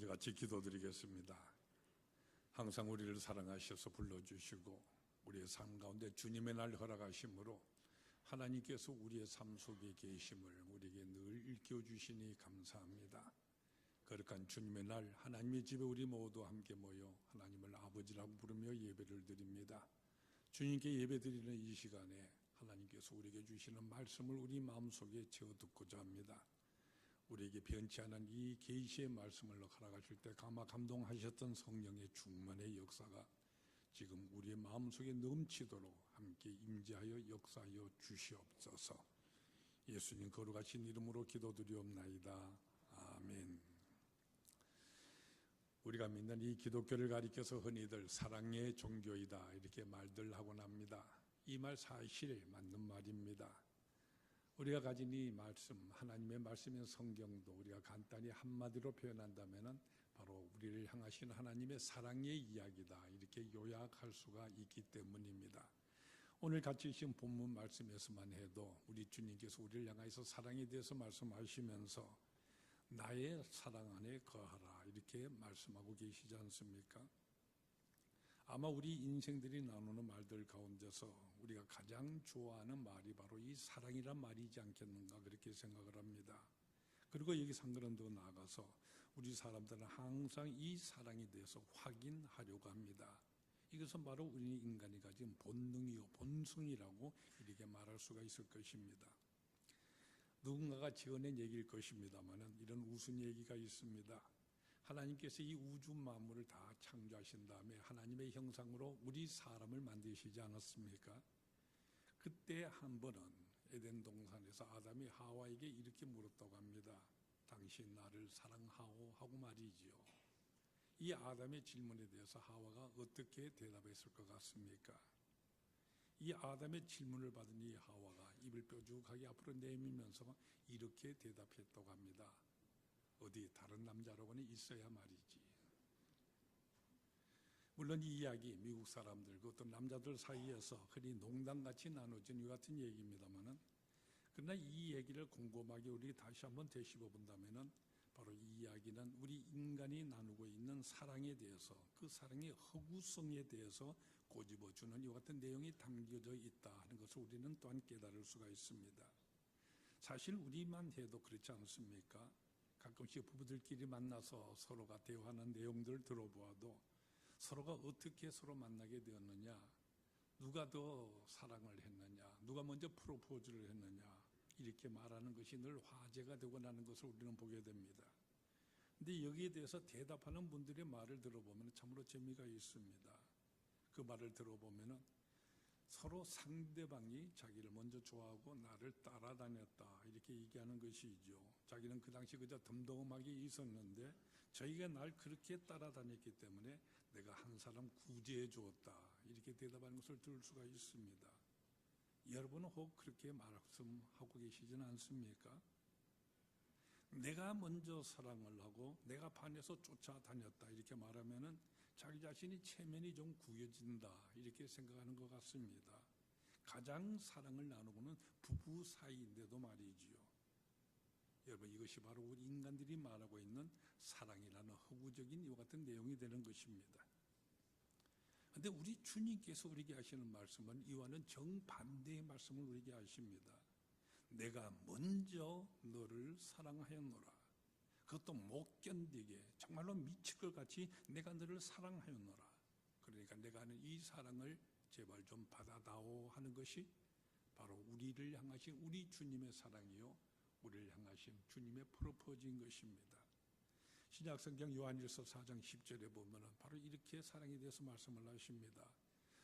우리 같이 기도드리겠습니다. 항상 우리를 사랑하셔서 불러주시고 우리의 삶 가운데 주님의 날 허락하심으로 하나님께서 우리의 삶 속에 계심을 우리에게 늘 일깨워주시니 감사합니다. 거룩한 주님의 날 하나님의 집에 우리 모두 함께 모여 하나님을 아버지라고 부르며 예배를 드립니다. 주님께 예배드리는 이 시간에 하나님께서 우리에게 주시는 말씀을 우리 마음속에 채워 듣고자 합니다. 우리에게 변치 않은 이 계시의 말씀을 허락하실 때 감화 감동하셨던 성령의 충만의 역사가 지금 우리의 마음속에 넘치도록 함께 임재하여 역사하여 주시옵소서. 예수님 거룩하신 이름으로 기도드리옵나이다. 아멘. 우리가 믿는 이 기독교를 가리켜서 흔히들 사랑의 종교이다 이렇게 말들 하곤 합니다. 이 말 사실에 맞는 말입니다. 우리가 가진 이 말씀, 하나님의 말씀인 성경도 우리가 간단히 한마디로 표현한다면 바로 우리를 향하신 하나님의 사랑의 이야기다 이렇게 요약할 수가 있기 때문입니다. 오늘 같이 있은 본문 말씀에서만 해도 우리 주님께서 우리를 향하여서 사랑에 대해서 말씀하시면서 나의 사랑 안에 거하라 이렇게 말씀하고 계시지 않습니까? 아마 우리 인생들이 나누는 말들 가운데서 우리가 가장 좋아하는 말이 바로 이 사랑이란 말이지 않겠는가 그렇게 생각을 합니다. 그리고 여기서 한 걸음 더 나아가서 우리 사람들은 항상 이 사랑에 대해서 확인하려고 합니다. 이것은 바로 우리 인간이 가진 본능이요 본성이라고 이렇게 말할 수가 있을 것입니다. 누군가가 지어낸 얘기일 것입니다만 이런 우스운 얘기가 있습니다. 하나님께서 이 우주 만물을 다 창조하신 다음에 하나님의 형상으로 우리 사람을 만드시지 않았습니까? 그때 한 번은 에덴 동산에서 아담이 하와에게 이렇게 물었다고 합니다. 당신 나를 사랑하오 하고 말이지요. 이 아담의 질문에 대해서 하와가 어떻게 대답했을 것 같습니까? 이 아담의 질문을 받은 이 하와가 입을 뾰족하게 앞으로 내밀면서 이렇게 대답했다고 합니다. 어디 다른 남자라고는 있어야 말이지. 물론 이 이야기 미국 사람들 그 어떤 남자들 사이에서 흔히 농담같이 나눠진 이 같은 얘기입니다만은 그러나 이 얘기를 곰곰하게 우리 다시 한번 되짚어 본다면은 바로 이 이야기는 우리 인간이 나누고 있는 사랑에 대해서 그 사랑의 허구성에 대해서 꼬집어주는 이 같은 내용이 담겨져 있다 하는 것을 우리는 또한 깨달을 수가 있습니다. 사실 우리만 해도 그렇지 않습니까? 가끔씩 부부들끼리 만나서 서로가 대화하는 내용들을 들어보아도 서로가 어떻게 서로 만나게 되었느냐, 누가 더 사랑을 했느냐, 누가 먼저 프로포즈를 했느냐 이렇게 말하는 것이 늘 화제가 되고 나는 것을 우리는 보게 됩니다. 그런데 여기에 대해서 대답하는 분들의 말을 들어보면 참으로 재미가 있습니다. 그 말을 들어보면 서로 상대방이 자기를 먼저 좋아하고 나를 따라다녔다 이렇게 얘기하는 것이죠. 자기는 그 당시 그저 덤덤하게 있었는데 저희가 날 그렇게 따라다녔기 때문에 내가 한 사람 구제해 주었다 이렇게 대답하는 것을 들을 수가 있습니다. 여러분은 혹 그렇게 말씀하고 계시지는 않습니까? 내가 먼저 사랑을 하고 내가 반해서 쫓아다녔다 이렇게 말하면은 자기 자신이 체면이 좀 구겨진다 이렇게 생각하는 것 같습니다. 가장 사랑을 나누고는 부부 사이인데도 말이지요. 여러분 이것이 바로 우리 인간들이 말하고 있는 사랑이라는 허구적인 이와 같은 내용이 되는 것입니다. 그런데 우리 주님께서 우리에게 하시는 말씀은 이와는 정반대의 말씀을 우리에게 하십니다. 내가 먼저 너를 사랑하였노라. 그것도 못 견디게 정말로 미칠 것 같이 내가 너를 사랑하였노라. 그러니까 내가 하는 이 사랑을 제발 좀 받아다오 하는 것이 바로 우리를 향하신 우리 주님의 사랑이요 우리를 향하신 주님의 프로포즈인 것입니다. 신약성경 요한일서 4장 10절에 보면 바로 이렇게 사랑에 대해서 말씀을 하십니다.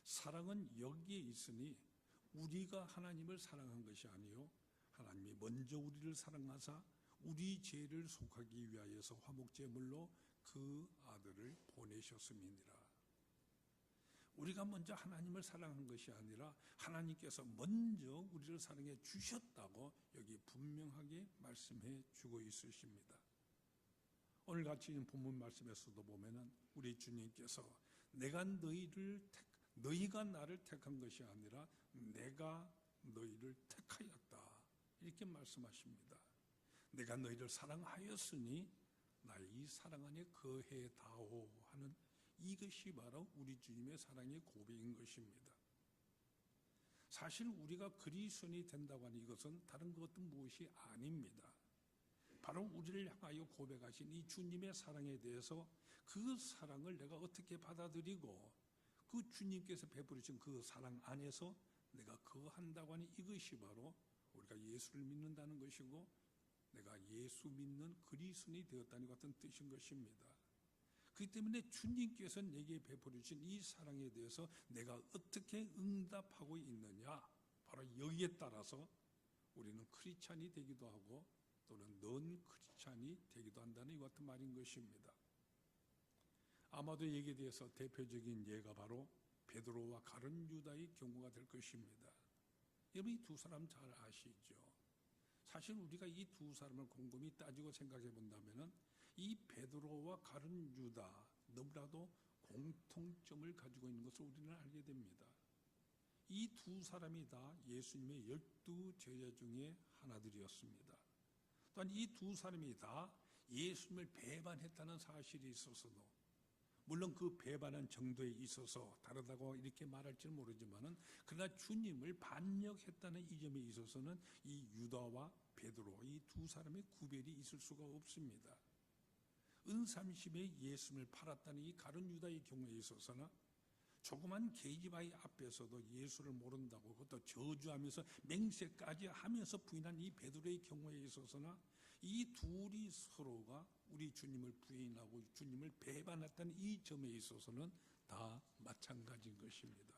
사랑은 여기에 있으니 우리가 하나님을 사랑한 것이 아니요 하나님이 먼저 우리를 사랑하사 우리 죄를 속하기 위하여서 화목제물로 그 아들을 보내셨음이니라. 우리가 먼저 하나님을 사랑한 것이 아니라 하나님께서 먼저 우리를 사랑해 주셨다고 여기 분명하게 말씀해 주고 있으십니다. 오늘 같이 있는 본문 말씀에서도 보면은 우리 주님께서 너희가 나를 택한 것이 아니라 내가 너희를 택하였다 이렇게 말씀하십니다. 내가 너희를 사랑하였으니 나의 이 사랑 안에 거해다오 하는 이것이 바로 우리 주님의 사랑의 고백인 것입니다. 사실 우리가 그리스도인이 된다고 하는 이것은 다른 것 어떤 무엇이 아닙니다. 바로 우리를 향하여 고백하신 이 주님의 사랑에 대해서 그 사랑을 내가 어떻게 받아들이고 그 주님께서 베풀으신 그 사랑 안에서 내가 거한다고 하는 이것이 바로 우리가 예수를 믿는다는 것이고 내가 예수 믿는 그리스도인이 되었다는 같은 뜻인 것입니다. 그렇기 때문에 주님께서 내게 베풀으신 이 사랑에 대해서 내가 어떻게 응답하고 있느냐, 바로 여기에 따라서 우리는 크리스찬이 되기도 하고 또는 넌 크리스찬이 되기도 한다는 이 같은 말인 것입니다. 아마도 여기에 대해서 대표적인 예가 바로 베드로와 가룟 유다의 경우가 될 것입니다. 여러분, 이 두 사람 잘 아시죠? 사실 우리가 이 두 사람을 곰곰이 따지고 생각해 본다면 이 베드로와 가룟 유다 너무나도 공통점을 가지고 있는 것을 우리는 알게 됩니다. 이 두 사람이 다 예수님의 12 제자 중에 하나들이었습니다. 또한 이 두 사람이 다 예수님을 배반했다는 사실이 있어서도, 물론 그 배반한 정도에 있어서 다르다고 이렇게 말할지는 모르지만은 그러나 주님을 반역했다는 이 점에 있어서는 이 유다와 베드로 이 두 사람의 구별이 있을 수가 없습니다. 은삼십에 예수님을 팔았다는 이 가룟 유다의 경우에 있어서는 조그만 계집아이 앞에서도 예수를 모른다고 그것도 저주하면서 맹세까지 하면서 부인한 이 베드로의 경우에 있어서는 이 둘이 서로가 우리 주님을 부인하고 주님을 배반했다는 이 점에 있어서는 다 마찬가지인 것입니다.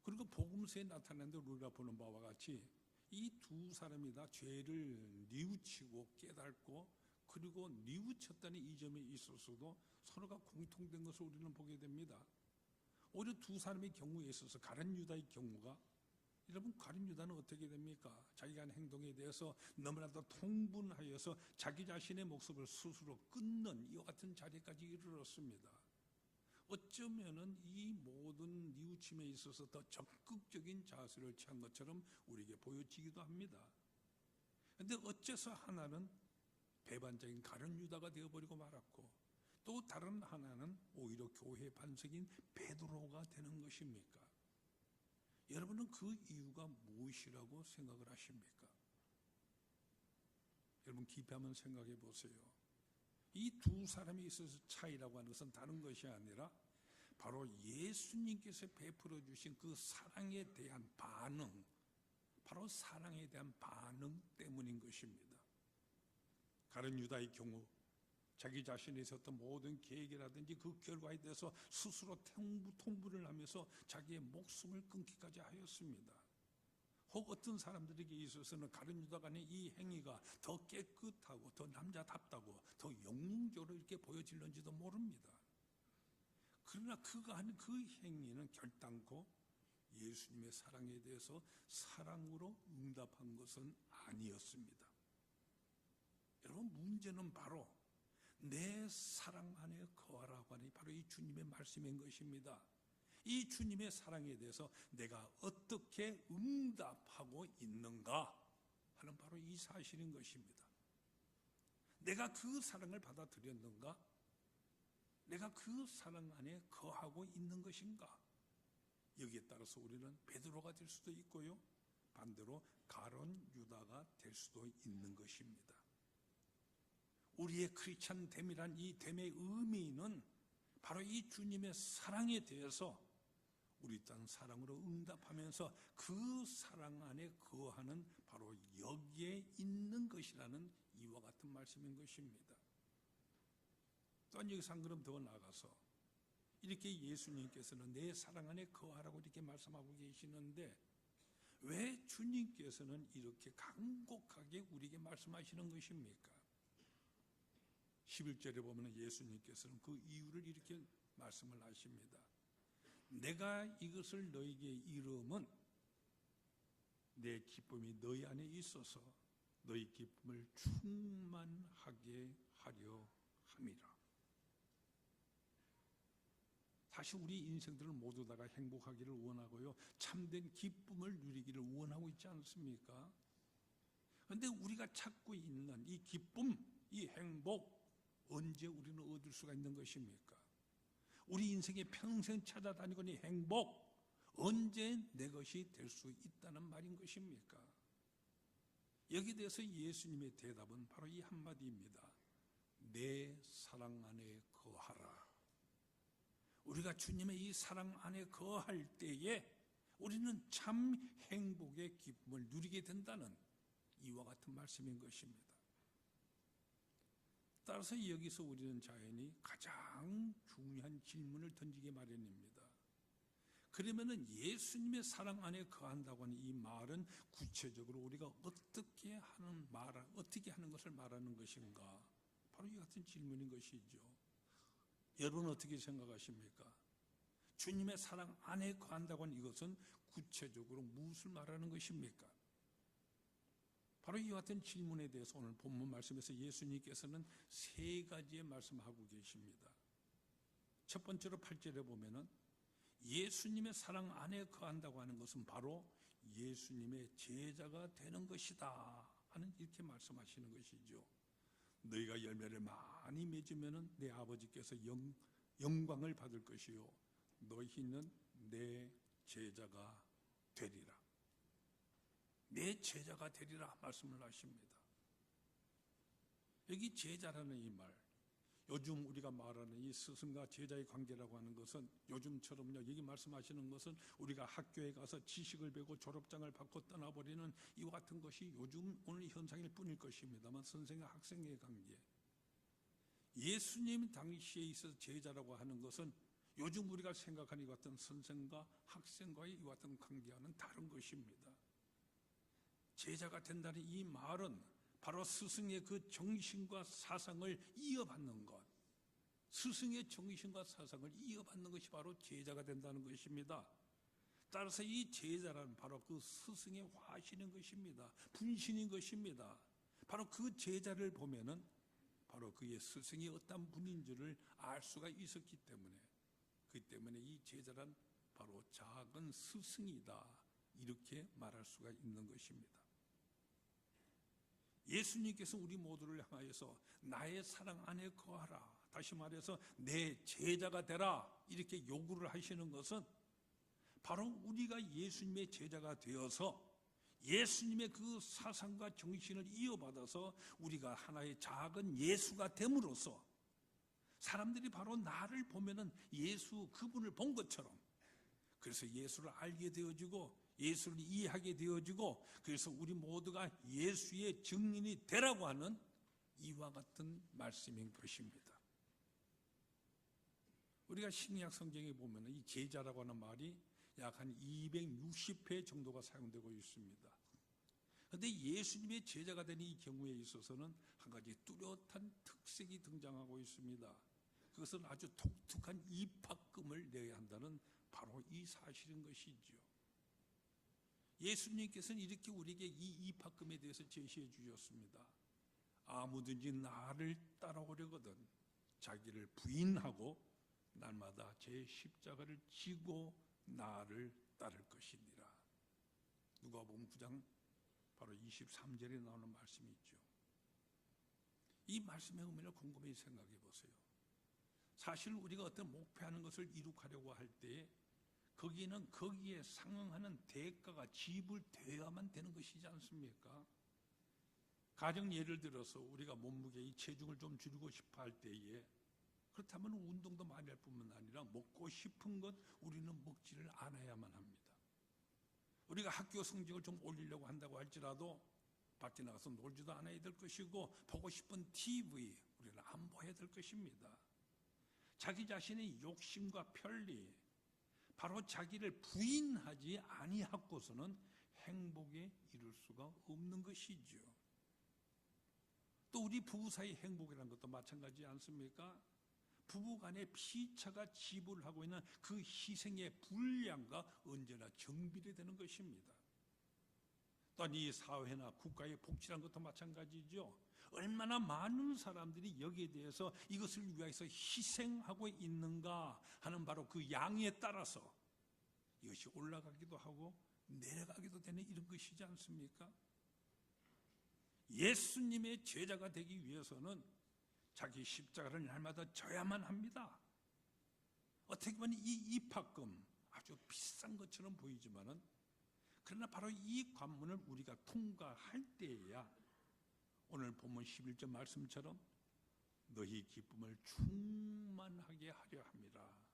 그리고 복음서에 나타난 데 우리가 보는 바와 같이 이 두 사람이 다 죄를 뉘우치고 깨닫고 그리고 뉘우쳤다는 이 점에 있어서도 서로가 공통된 것을 우리는 보게 됩니다. 오히려 두 사람의 경우에 있어서 가룟 유다의 경우가, 여러분, 가룟 유다는 어떻게 됩니까? 자기가 한 행동에 대해서 너무나도 통분하여서 자기 자신의 목숨을 스스로 끊는 이와 같은 자리까지 이르렀습니다. 어쩌면은 이 모든 뉘우침에 있어서 더 적극적인 자세를 취한 것처럼 우리에게 보여지기도 합니다. 그런데 어째서 하나는 배반적인 가룟 유다가 되어버리고 말았고 또 다른 하나는 오히려 교회 반석인 베드로가 되는 것입니까? 여러분은 그 이유가 무엇이라고 생각을 하십니까? 여러분, 깊이 한번 생각해 보세요. 이 두 사람이 있어서 차이라고 하는 것은 다른 것이 아니라 바로 예수님께서 베풀어 주신 그 사랑에 대한 반응, 바로 사랑에 대한 반응 때문인 것입니다. 가룟 유다의 경우 자기 자신에 있었던 모든 계획이라든지 그 결과에 대해서 스스로 통분을 하면서 자기의 목숨을 끊기까지 하였습니다. 혹 어떤 사람들에게 있어서는 가룟 유다 간의 이 행위가 더 깨끗하고 더 남자답다고 더 영웅적으로 이렇게 보여질는지도 모릅니다. 그러나 그가 하는 그 행위는 결단코 예수님의 사랑에 대해서 사랑으로 응답한 것은 아니었습니다. 여러분, 문제는 바로 내 사랑 안에 거하라고 하니 바로 이 주님의 말씀인 것입니다. 이 주님의 사랑에 대해서 내가 어떻게 응답하고 있는가 하는 바로 이 사실인 것입니다. 내가 그 사랑을 받아들였는가? 내가 그 사랑 안에 거하고 있는 것인가? 여기에 따라서 우리는 베드로가 될 수도 있고요, 반대로 가룟 유다가 될 수도 있는 것입니다. 우리의 크리스찬 됨이란 이 됨의 의미는 바로 이 주님의 사랑에 대해서 우리 땅 사랑으로 응답하면서 그 사랑 안에 거하는 바로 여기에 있는 것이라는 이와 같은 말씀인 것입니다. 또한 여기서 한 걸음 더 나아가서 이렇게 예수님께서는 내 사랑 안에 거하라고 이렇게 말씀하고 계시는데 왜 주님께서는 이렇게 간곡하게 우리에게 말씀하시는 것입니까? 11절에 보면 예수님께서는 그 이유를 이렇게 말씀을 하십니다. 내가 이것을 너에게 이름은 내 기쁨이 너희 안에 있어서 너희 기쁨을 충만하게 하려 함이라. 사실 우리 인생들을 모두 다가 행복하기를 원하고요, 참된 기쁨을 누리기를 원하고 있지 않습니까? 그런데 우리가 찾고 있는 이 기쁨, 이 행복 언제 우리는 얻을 수가 있는 것입니까? 우리 인생에 평생 찾아다니고 이 행복 언제 내 것이 될 수 있다는 말인 것입니까? 여기에 대해서 예수님의 대답은 바로 이 한마디입니다. 내 사랑 안에 거하라. 우리가 주님의 이 사랑 안에 거할 때에 우리는 참 행복의 기쁨을 누리게 된다는 이와 같은 말씀인 것입니다. 따라서 여기서 우리는 자연히 가장 중요한 질문을 던지기 마련입니다. 그러면은 예수님의 사랑 안에 거한다고 하는 이 말은 구체적으로 우리가 어떻게 하는 것을 말하는 것인가? 바로 이 같은 질문인 것이죠. 여러분 어떻게 생각하십니까? 주님의 사랑 안에 거한다고 하는 이것은 구체적으로 무엇을 말하는 것입니까? 바로 이와 같은 질문에 대해서 오늘 본문 말씀에서 예수님께서는 세 가지의 말씀하고 계십니다. 첫 번째로 8절에 보면은 예수님의 사랑 안에 거한다고 하는 것은 바로 예수님의 제자가 되는 것이다 하는 이렇게 말씀하시는 것이죠. 너희가 열매를 많이 맺으면은 내 아버지께서 영광을 받을 것이요 너희는 내 제자가 되리라. 내 제자가 되리라 말씀을 하십니다. 여기 제자라는 이 말, 요즘 우리가 말하는 이 스승과 제자의 관계라고 하는 것은 요즘처럼요, 여기 말씀하시는 것은 우리가 학교에 가서 지식을 배우고 졸업장을 받고 떠나버리는 이와 같은 것이 요즘 오늘 현상일 뿐일 것입니다만, 선생과 학생의 관계, 예수님 당시에 있어서 제자라고 하는 것은 요즘 우리가 생각하는 이 같은 선생과 학생과의 이 같은 관계와는 다른 것입니다. 제자가 된다는 이 말은 바로 스승의 그 정신과 사상을 이어받는 것, 스승의 정신과 사상을 이어받는 것이 바로 제자가 된다는 것입니다. 따라서 이 제자란 바로 그 스승의 화신인 것입니다. 분신인 것입니다. 바로 그 제자를 보면은 바로 그의 스승이 어떤 분인 줄을 알 수가 있었기 때문에, 그 때문에 이 제자란 바로 작은 스승이다, 이렇게 말할 수가 있는 것입니다. 예수님께서 우리 모두를 향하여서 나의 사랑 안에 거하라, 다시 말해서 내 제자가 되라, 이렇게 요구를 하시는 것은 바로 우리가 예수님의 제자가 되어서 예수님의 그 사상과 정신을 이어받아서 우리가 하나의 작은 예수가 됨으로써 사람들이 바로 나를 보면은 예수 그분을 본 것처럼, 그래서 예수를 알게 되어지고 예수를 이해하게 되어지고, 그래서 우리 모두가 예수의 증인이 되라고 하는 이와 같은 말씀인 것입니다. 우리가 신약 성경에 보면 이 제자라고 하는 말이 약 한 260회 정도가 사용되고 있습니다. 그런데 예수님의 제자가 되는 이 경우에 있어서는 한 가지 뚜렷한 특색이 등장하고 있습니다. 그것은 아주 독특한 입학금을 내야 한다는 바로 이 사실인 것이죠. 예수님께서는 이렇게 우리에게 이 입학금에 대해서 제시해 주셨습니다. 아무든지 나를 따라오려거든 자기를 부인하고 날마다 제 십자가를 지고 나를 따를 것이니라. 누가복음 9장 바로 23절에 나오는 말씀이 있죠. 이 말씀의 의미를 곰곰이 생각해 보세요. 사실 우리가 어떤 목표하는 것을 이룩하려고 할 때에 거기에는 거기에 상응하는 대가가 지불되어야만 되는 것이지 않습니까? 가령 예를 들어서 우리가 몸무게 이 체중을 좀 줄이고 싶어 할 때에, 그렇다면 운동도 많이 할 뿐만 아니라 먹고 싶은 것 우리는 먹지를 않아야만 합니다. 우리가 학교 성적을 좀 올리려고 한다고 할지라도 밖에 나가서 놀지도 않아야 될 것이고, 보고 싶은 TV 우리는 안 봐야 될 것입니다. 자기 자신의 욕심과 편리, 바로 자기를 부인하지 아니하고서는 행복에 이를 수가 없는 것이죠. 또 우리 부부 사이 행복이라는 것도 마찬가지지 않습니까? 부부간의 피차가 지불하고 있는 그 희생의 분량과 언제나 정비례되는 것입니다. 또한 이 사회나 국가의 복지라는 것도 마찬가지죠. 얼마나 많은 사람들이 여기에 대해서 이것을 위해서 희생하고 있는가 하는 바로 그 양에 따라서 이것이 올라가기도 하고 내려가기도 되는 이런 것이지 않습니까? 예수님의 제자가 되기 위해서는 자기 십자가를 날마다 져야만 합니다. 어떻게 보면 이 입학금 아주 비싼 것처럼 보이지만은, 그러나 바로 이 관문을 우리가 통과할 때에야 오늘 본문 11절 말씀처럼 너희 기쁨을 충만하게 하려 함이라.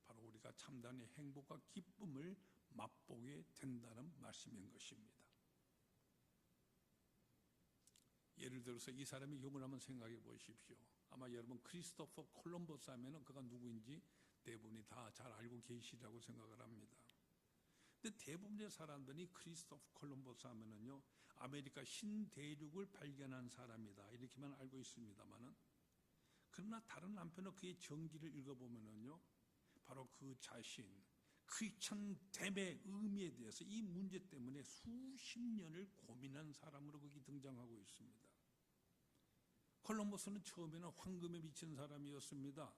바로 우리가 참단의 행복과 기쁨을 맛보게 된다는 말씀인 것입니다. 예를 들어서 이 사람의 경우를 한번 생각해 보십시오. 아마 여러분 크리스토퍼 콜럼버스 하면은 그가 누구인지 대부분이 다 잘 알고 계시라고 생각을 합니다. 근데 대부분의 사람들이 크리스토퍼 콜럼버스 하면은요, 아메리카 신대륙을 발견한 사람이다 이렇게만 알고 있습니다만은, 그러나 다른 한편으로 그의 전기를 읽어보면은요, 바로 그 자신 크리스천 됨의 의미에 대해서 이 문제 때문에 수십 년을 고민한 사람으로 거기 등장하고 있습니다. 콜럼버스는 처음에는 황금에 미친 사람이었습니다.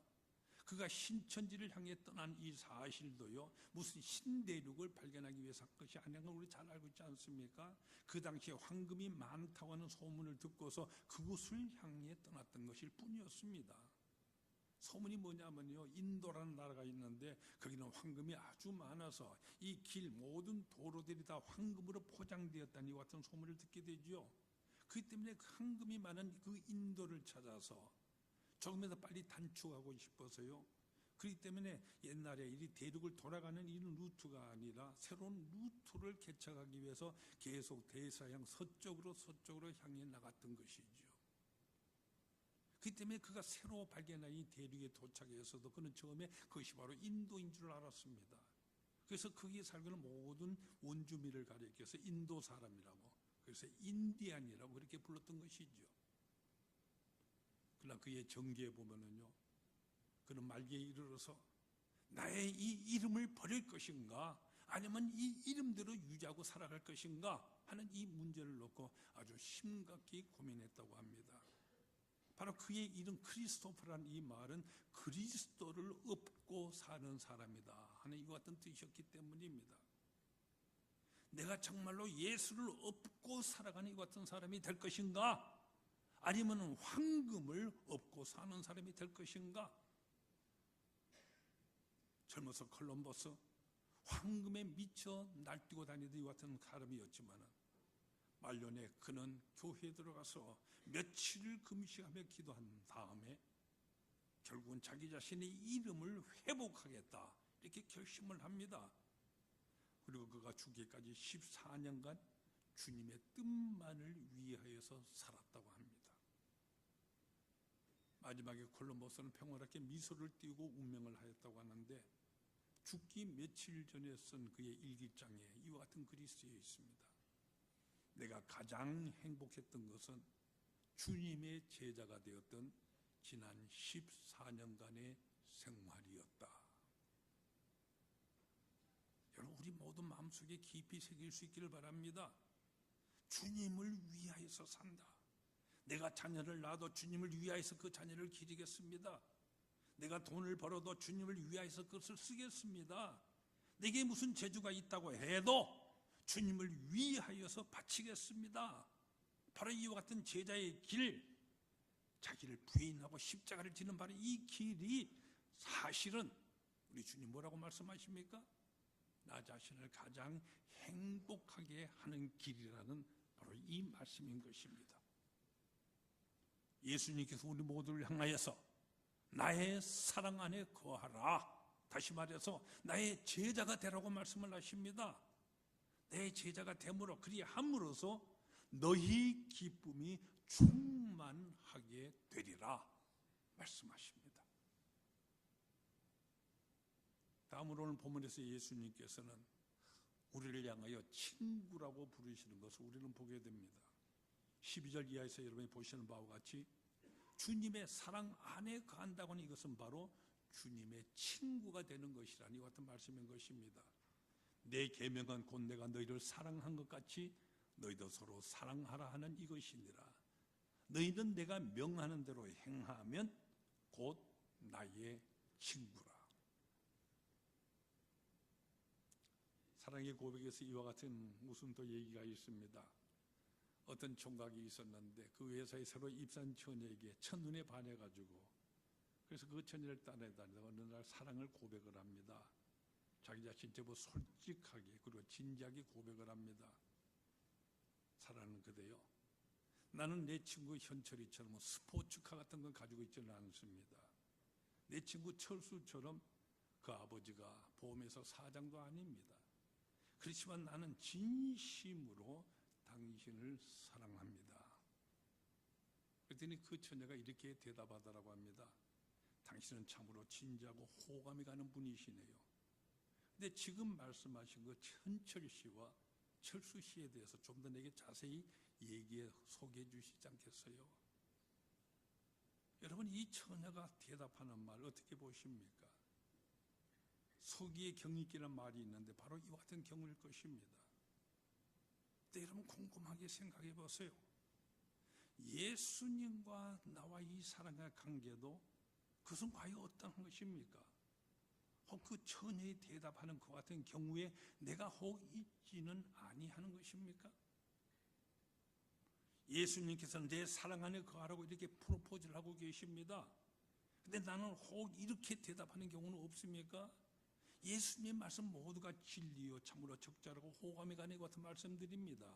그가 신천지를 향해 떠난 이 사실도요, 무슨 신대륙을 발견하기 위해서 한 것이 아닌 걸 우리 잘 알고 있지 않습니까? 그 당시에 황금이 많다고 하는 소문을 듣고서 그곳을 향해 떠났던 것일 뿐이었습니다. 소문이 뭐냐면요, 인도라는 나라가 있는데 거기는 황금이 아주 많아서 이 길 모든 도로들이 다 황금으로 포장되었다는 이 같은 소문을 듣게 되죠. 그렇기 때문에 그 황금이 많은 그 인도를 찾아서 조금이라도 빨리 단축하고 싶어서요, 그렇기 때문에 옛날에 이 대륙을 돌아가는 이 루트가 아니라 새로운 루트를 개척하기 위해서 계속 대서양 서쪽으로 향해 나갔던 것이죠. 그렇기 때문에 그가 새로 발견한 이 대륙에 도착해서도 그는 처음에 그것이 바로 인도인 줄 알았습니다. 그래서 거기에 살고 있는 모든 원주민을 가리켜서 인도 사람이라고, 그래서 인디안이라고 그렇게 불렀던 것이죠. 그러나 그의 전기에 보면은요, 그는 말기에 이르러서 나의 이 이름을 버릴 것인가, 아니면 이 이름대로 유지하고 살아갈 것인가 하는 이 문제를 놓고 아주 심각히 고민했다고 합니다. 바로 그의 이름 크리스토퍼라는 이 말은 그리스도를 업고 사는 사람이다 하는 이와 같은 뜻이었기 때문입니다. 내가 정말로 예수를 업고 살아가는 이와 같은 사람이 될 것인가, 아니면 황금을 업고 사는 사람이 될 것인가. 젊어서 콜럼버스 황금에 미쳐 날뛰고 다니던 이 같은 사람이었지만 말년에 그는 교회에 들어가서 며칠을 금식하며 기도한 다음에 결국은 자기 자신의 이름을 회복하겠다 이렇게 결심을 합니다. 그리고 그가 죽기까지 14년간 주님의 뜻만을 위하여서 살았다고 합니다. 마지막에 콜럼버스는 평화롭게 미소를 띄우고 운명을 하였다고 하는데, 죽기 며칠 전에 쓴 그의 일기장에 이와 같은 글이 쓰여 있습니다. 내가 가장 행복했던 것은 주님의 제자가 되었던 지난 14년간의 생활이었다. 여러분, 우리 모두 마음속에 깊이 새길 수 있기를 바랍니다. 주님을 위하여서 산다. 내가 자녀를 낳아도 주님을 위하여서 그 자녀를 기르겠습니다. 내가 돈을 벌어도 주님을 위하여서 그것을 쓰겠습니다. 내게 무슨 재주가 있다고 해도 주님을 위하여서 바치겠습니다. 바로 이와 같은 제자의 길, 자기를 부인하고 십자가를 지는 바로 이 길이 사실은 우리 주님 뭐라고 말씀하십니까? 나 자신을 가장 행복하게 하는 길이라는 바로 이 말씀인 것입니다. 예수님께서 우리 모두를 향하여서 나의 사랑 안에 거하라, 다시 말해서 나의 제자가 되라고 말씀을 하십니다. 내 제자가 됨으로, 그리함으로써 너희 기쁨이 충만하게 되리라 말씀하십니다. 다음으로 오늘 본문에서 예수님께서는 우리를 향하여 친구라고 부르시는 것을 우리는 보게 됩니다. 12절 이하에서 여러분이 보시는 바와 같이 주님의 사랑 안에 거한다고 하는 이것은 바로 주님의 친구가 되는 것이라는 이 같은 말씀인 것입니다. 내 계명은 곧 내가 너희를 사랑한 것 같이 너희도 서로 사랑하라 하는 이것이니라. 너희는 내가 명하는 대로 행하면 곧 나의 친구라. 사랑의 고백에서 이와 같은 무슨 또 얘기가 있습니다. 어떤 총각이 있었는데 그 회사에 새로 입사한 처녀에게 첫눈에 반해가지고 그래서 그 처녀를 따라다니다가 어느 날 사랑을 고백을 합니다. 자기 자신 제법 솔직하게 그리고 진지하게 고백을 합니다. 사랑하는 그대여, 나는 내 친구 현철이처럼 스포츠카 같은 건 가지고 있지는 않습니다. 내 친구 철수처럼 그 아버지가 보험회사 사장도 아닙니다. 그렇지만 나는 진심으로 당신을 사랑합니다. 그랬더니 그 처녀가 이렇게 대답하더라고 합니다. 당신은 참으로 진지하고 호감이 가는 분이시네요. 근데 지금 말씀하신 그 현철 씨와 철수 씨에 대해서 좀 더 내게 자세히 소개해 주시지 않겠어요? 여러분, 이 처녀가 대답하는 말 어떻게 보십니까? 속이에 경이 있기는 말이 있는데 바로 이와 같은 경우일 것입니다. 근데 여러분 곰곰하게 생각해 보세요. 예수님과 나와 이 사랑의 관계도 그것은 과연 어떤 것입니까? 혹 그 처녀의 대답하는 그 같은 경우에 내가 혹 있지는 아니하는 것입니까? 예수님께서 내 사랑 안에 거하라고 이렇게 프로포즈를 하고 계십니다. 근데 나는 혹 이렇게 대답하는 경우는 없습니까? 예수님의 말씀 모두가 진리요 참으로 적절하고 호감이 가는 것 같은 말씀드립니다.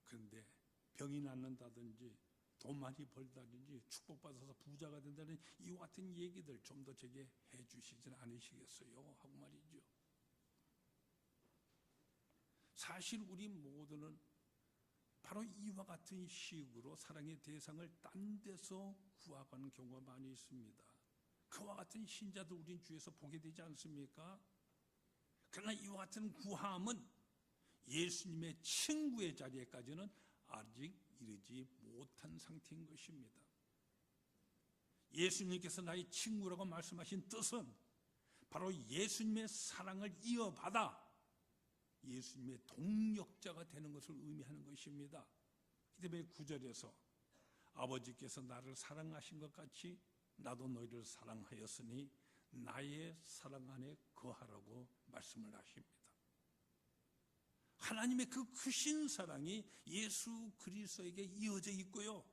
그런데 병이 낫는다든지 돈 많이 벌다든지 축복받아서 부자가 된다는 이와 같은 얘기들 좀 더 제게 해주시진 않으시겠어요? 하고 말이죠. 사실 우리 모두는 바로 이와 같은 식으로 사랑의 대상을 딴 데서 구하가는 경우가 많이 있습니다. 그와 같은 신자들 우린 주위에서 보게 되지 않습니까? 그러나 이와 같은 구함은 예수님의 친구의 자리에까지는 아직 이르지 못한 상태인 것입니다. 예수님께서 나의 친구라고 말씀하신 뜻은 바로 예수님의 사랑을 이어받아 예수님의 동력자가 되는 것을 의미하는 것입니다. 그 때문에 9절에서 아버지께서 나를 사랑하신 것 같이 나도 너희를 사랑하였으니 나의 사랑 안에 거하라고 말씀을 하십니다. 하나님의 그 크신 사랑이 예수 그리스도에게 이어져 있고요.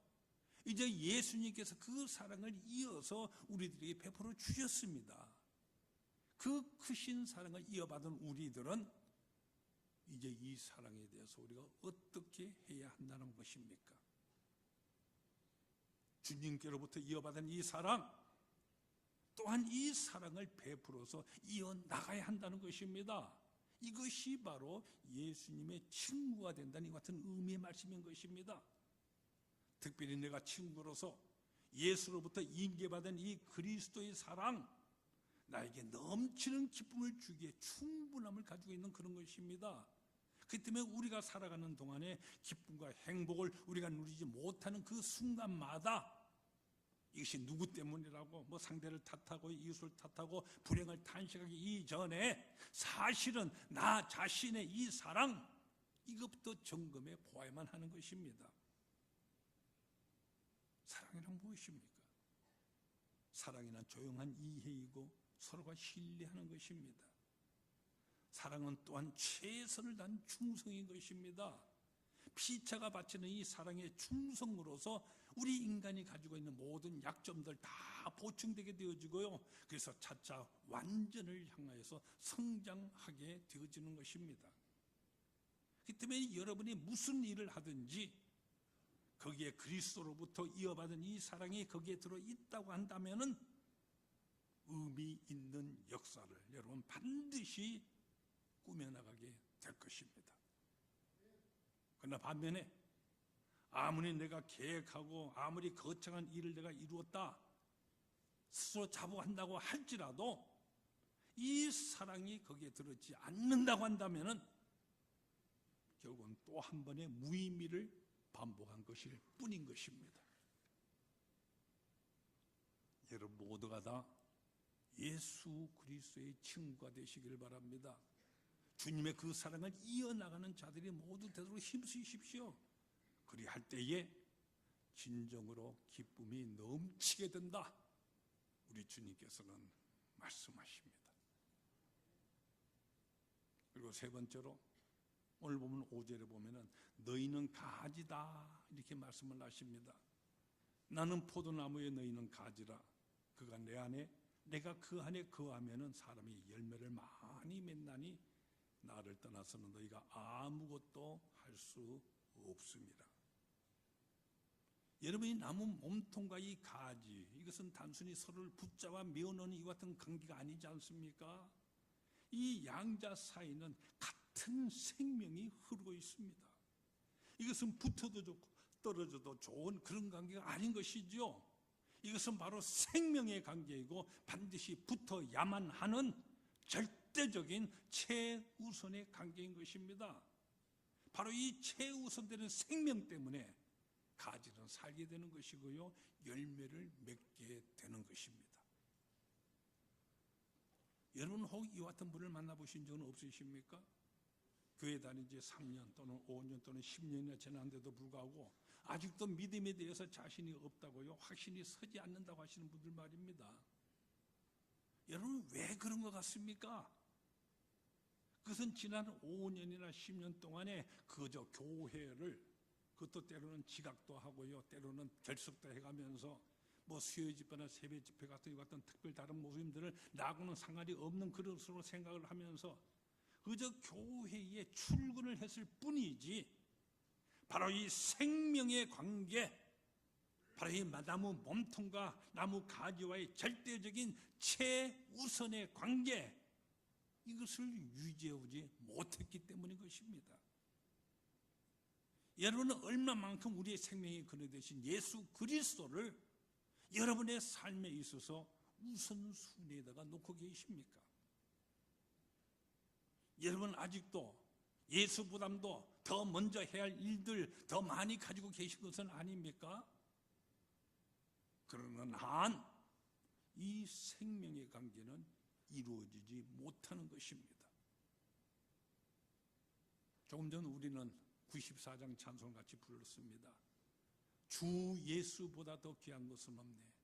이제 예수님께서 그 사랑을 이어서 우리들에게 베풀어 주셨습니다. 그 크신 사랑을 이어받은 우리들은 이제 이 사랑에 대해서 우리가 어떻게 해야 한다는 것입니까? 주님께로부터 이어받은 이 사랑, 또한 이 사랑을 베풀어서 이어나가야 한다는 것입니다. 이것이 바로 예수님의 친구가 된다는 이 같은 의미의 말씀인 것입니다. 특별히 내가 친구로서 예수로부터 인계받은 이 그리스도의 사랑, 나에게 넘치는 기쁨을 주기에 충분함을 가지고 있는 그런 것입니다. 그렇기 때문에 우리가 살아가는 동안에 기쁨과 행복을 우리가 누리지 못하는 그 순간마다 이것이 누구 때문이라고 상대를 탓하고 이웃을 탓하고 불행을 탄식하기 이전에 사실은 나 자신의 이 사랑, 이것부터 점검해 보아야만 하는 것입니다. 사랑이란 무엇입니까? 사랑이란 조용한 이해이고 서로가 신뢰하는 것입니다. 사랑은 또한 최선을 다한 충성인 것입니다. 피차가 바치는 이 사랑의 충성으로서 우리 인간이 가지고 있는 모든 약점들 다 보충되게 되어지고요. 그래서 차차 완전을 향하여서 성장하게 되어지는 것입니다. 그렇기 때문에 여러분이 무슨 일을 하든지 거기에 그리스도로부터 이어받은 이 사랑이 거기에 들어있다고 한다면은 의미 있는 역사를 여러분 반드시 꾸며나가게 될 것입니다. 그러나 반면에 아무리 내가 계획하고 아무리 거창한 일을 내가 이루었다 스스로 자부한다고 할지라도 이 사랑이 거기에 들어있지 않는다고 한다면은 결국은 또 한 번의 무의미를 반복한 것일 뿐인 것입니다. 여러분 모두가 다 예수 그리스도의 친구가 되시길 바랍니다. 주님의 그 사랑을 이어나가는 자들이 모두 되도록 힘쓰십시오. 그리할 때에 진정으로 기쁨이 넘치게 된다, 우리 주님께서는 말씀하십니다. 그리고 세 번째로 오늘 보면 5절에 보면은 너희는 가지다 이렇게 말씀을 하십니다. 나는 포도나무에 너희는 가지라. 그가 내 안에 내가 그 안에 거하면은 사람이 열매를 많이 맺나니 나를 떠나서는 너희가 아무것도 할 수 없습니다. 여러분이 나무 몸통과 이 가지, 이것은 단순히 서로를 붙잡아 메어놓는 이와 같은 관계가 아니지 않습니까? 이 양자 사이는 같은 생명이 흐르고 있습니다. 이것은 붙어도 좋고 떨어져도 좋은 그런 관계가 아닌 것이죠. 이것은 바로 생명의 관계이고 반드시 붙어야만 하는 절대적인 최우선의 관계인 것입니다. 바로 이 최우선되는 생명 때문에 가지는 살게 되는 것이고요, 열매를 맺게 되는 것입니다. 여러분 혹 이와 같은 분을 만나보신 적은 없으십니까? 교회 다닌 지 3년 또는 5년 또는 10년이나 지났는데도 불구하고 아직도 믿음에 대해서 자신이 없다고요, 확신이 서지 않는다고 하시는 분들 말입니다. 여러분 왜 그런 것 같습니까? 그것은 지난 5년이나 10년 동안에 그저 교회를, 그것도 때로는 지각도 하고요, 때로는 결석도 해가면서 뭐 수요 집회나 세배 집회 같은 이 같은 특별 다른 모임들을 나하고는 상관이 없는 그릇으로 생각을 하면서 그저 교회에 출근을 했을 뿐이지, 바로 이 생명의 관계, 바로 이 나무 몸통과 나무 가지와의 절대적인 최우선의 관계, 이것을 유지해오지 못했기 때문인 것입니다. 여러분은 얼마만큼 우리의 생명이 근원되신 예수 그리스도를 여러분의 삶에 있어서 우선순위에다가 놓고 계십니까? 여러분 아직도 예수보다도 더 먼저 해야 할 일들 더 많이 가지고 계신 것은 아닙니까? 그러는 한 이 생명의 관계는 이루어지지 못하는 것입니다. 조금 전 우리는 94장 찬송같이 불렀습니다. 주 예수보다 더 귀한 것은 없네.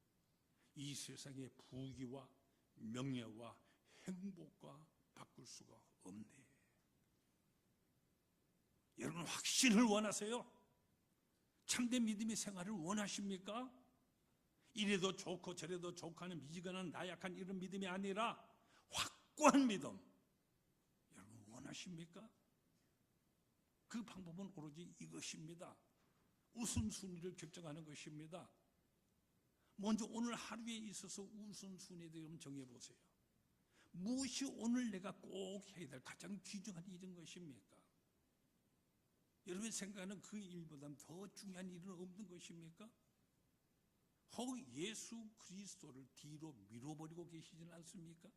이 세상의 부귀와 명예와 행복과 바꿀 수가 없네. 여러분 확신을 원하세요? 참된 믿음의 생활을 원하십니까? 이래도 좋고 저래도 좋고 하는 미지근한 나약한 이런 믿음이 아니라 확고한 믿음, 여러분 원하십니까? 그 방법은 오로지 이것입니다. 우선순위를 결정하는 것입니다. 먼저 오늘 하루에 있어서 우선순위에 대해 정해보세요. 무엇이 오늘 내가 꼭 해야 될 가장 귀중한 일인 것입니까? 여러분 생각하는 그 일보다 더 중요한 일은 없는 것입니까? 혹 예수 그리스도를 뒤로 밀어버리고 계시지는 않습니까?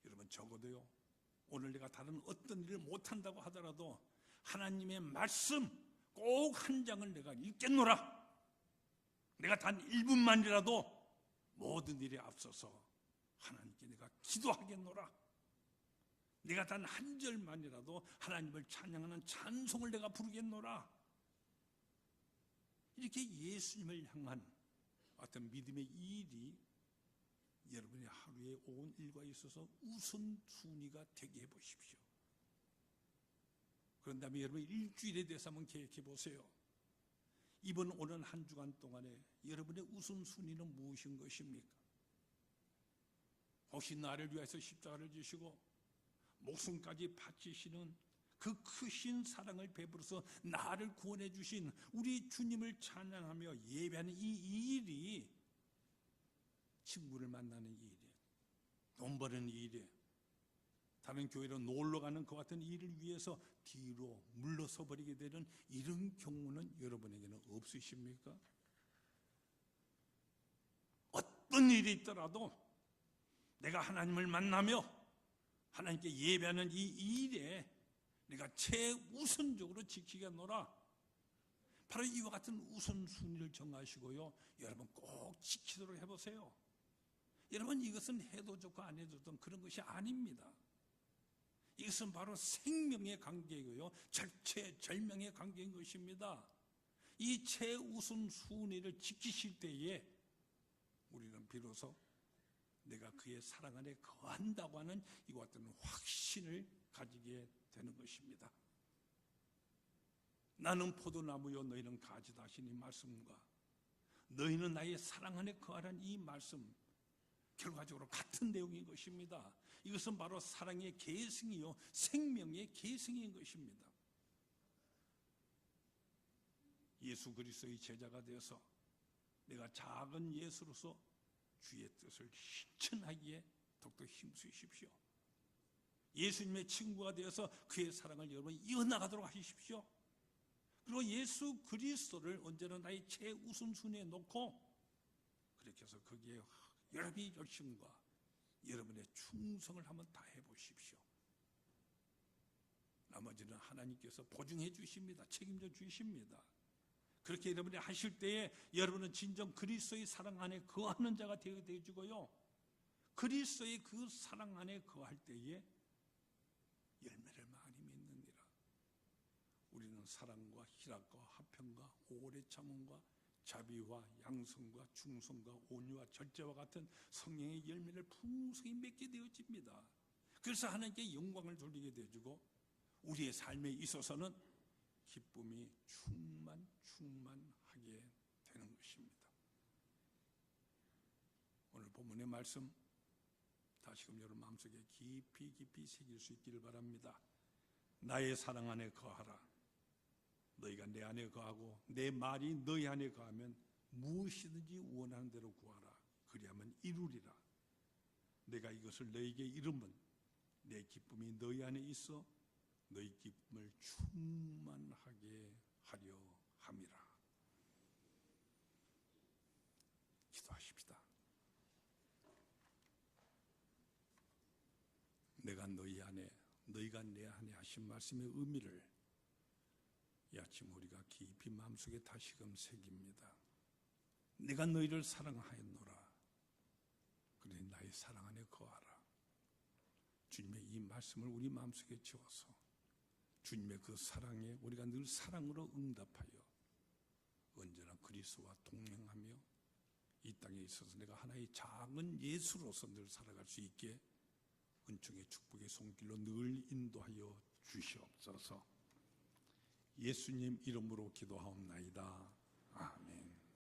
여러분 적어도요, 오늘 내가 다른 어떤 일을 못한다고 하더라도 하나님의 말씀 꼭 한 장을 내가 읽겠노라. 내가 단 1분만이라도 모든 일에 앞서서 하나님께 내가 기도하겠노라. 내가 단 한 절만이라도 하나님을 찬양하는 찬송을 내가 부르겠노라. 이렇게 예수님을 향한 어떤 믿음의 일이 여러분의 하루에 온 일과 있어서 우선순위가 되게 해보십시오. 그런 다음에 여러분 일주일에 대해서 한번 계획해 보세요. 이번 오는 한 주간 동안에 여러분의 우선순위는 무엇인 것입니까? 혹시 나를 위해서 십자가를 지시고 목숨까지 바치시는 그 크신 사랑을 베풀어서 나를 구원해 주신 우리 주님을 찬양하며 예배하는 이 일이, 친구를 만나는 일이, 돈 버는 일이, 다른 교회로 놀러 가는 그 같은 일을 위해서 뒤로 물러서 버리게 되는 이런 경우는 여러분에게는 없으십니까? 어떤 일이 있더라도 내가 하나님을 만나며 하나님께 예배하는 이 일에 내가 최우선적으로 지키겠노라. 바로 이와 같은 우선순위를 정하시고요, 여러분 꼭 지키도록 해보세요. 여러분 이것은 해도 좋고 안 해도 좋던 그런 것이 아닙니다. 이것은 바로 생명의 관계이고요, 절체절명의 관계인 것입니다. 이 최우선순위를 지키실 때에 우리는 비로소 내가 그의 사랑 안에 거한다고 하는 이와 같은 확신을 가지게 되는 것입니다. 나는 포도나무요 너희는 가지다 하신 이 말씀과 너희는 나의 사랑 안에 거하라는 이 말씀, 결과적으로 같은 내용인 것입니다. 이것은 바로 사랑의 계승이요 생명의 계승인 것입니다. 예수 그리스도의 제자가 되어서 내가 작은 예수로서 주의 뜻을 실천하기에 더욱더 힘쓰십시오. 예수님의 친구가 되어서 그의 사랑을 여러분 이어나가도록 하십시오. 그리고 예수 그리스도를 언제나 나의 최우선순위에 놓고 그렇게 해서 거기에 여러분의 열심과 여러분의 충성을 한번 다해 보십시오. 나머지는 하나님께서 보증해 주십니다. 책임져 주십니다. 그렇게 여러분이 하실 때에 여러분은 진정 그리스도의 사랑 안에 거하는 자가 되어주고요, 그리스도의 그 사랑 안에 거할 때에 열매를 많이 맺느니라. 우리는 사랑과 희락과 화평과 오래 참음과 자비와 양성과 충성과 온유와 절제와 같은 성령의 열매를 풍성히 맺게 되어집니다. 그래서 하나님께 영광을 돌리게 되어주고 우리의 삶에 있어서는 기쁨이 충만하게 되는 것입니다. 오늘 본문의 말씀 다시금 여러분 마음속에 깊이 새길 수 있기를 바랍니다. 나의 사랑 안에 거하라. 너희가 내 안에 거하고 내 말이 너희 안에 거하면 무엇이든지 원하는 대로 구하라. 그리하면 이루리라. 내가 이것을 너희에게 이루면 내 기쁨이 너희 안에 있어 너희 기쁨을 충만하게 하려 함이라. 기도하십시다. 내가 너희 안에, 너희가 내 안에 하신 말씀의 의미를 이 아침 우리가 깊이 마음속에 다시금 새깁니다. 내가 너희를 사랑하였노라. 그러니 나의 사랑 안에 거하라. 주님의 이 말씀을 우리 마음속에 지어서 주님의 그 사랑에 우리가 늘 사랑으로 응답하여 언제나 그리스도와 동행하며 이 땅에 있어서 내가 하나의 작은 예수로서 늘 살아갈 수 있게 은총의 축복의 손길로 늘 인도하여 주시옵소서. 예수님 이름으로 기도하옵나이다. 아멘.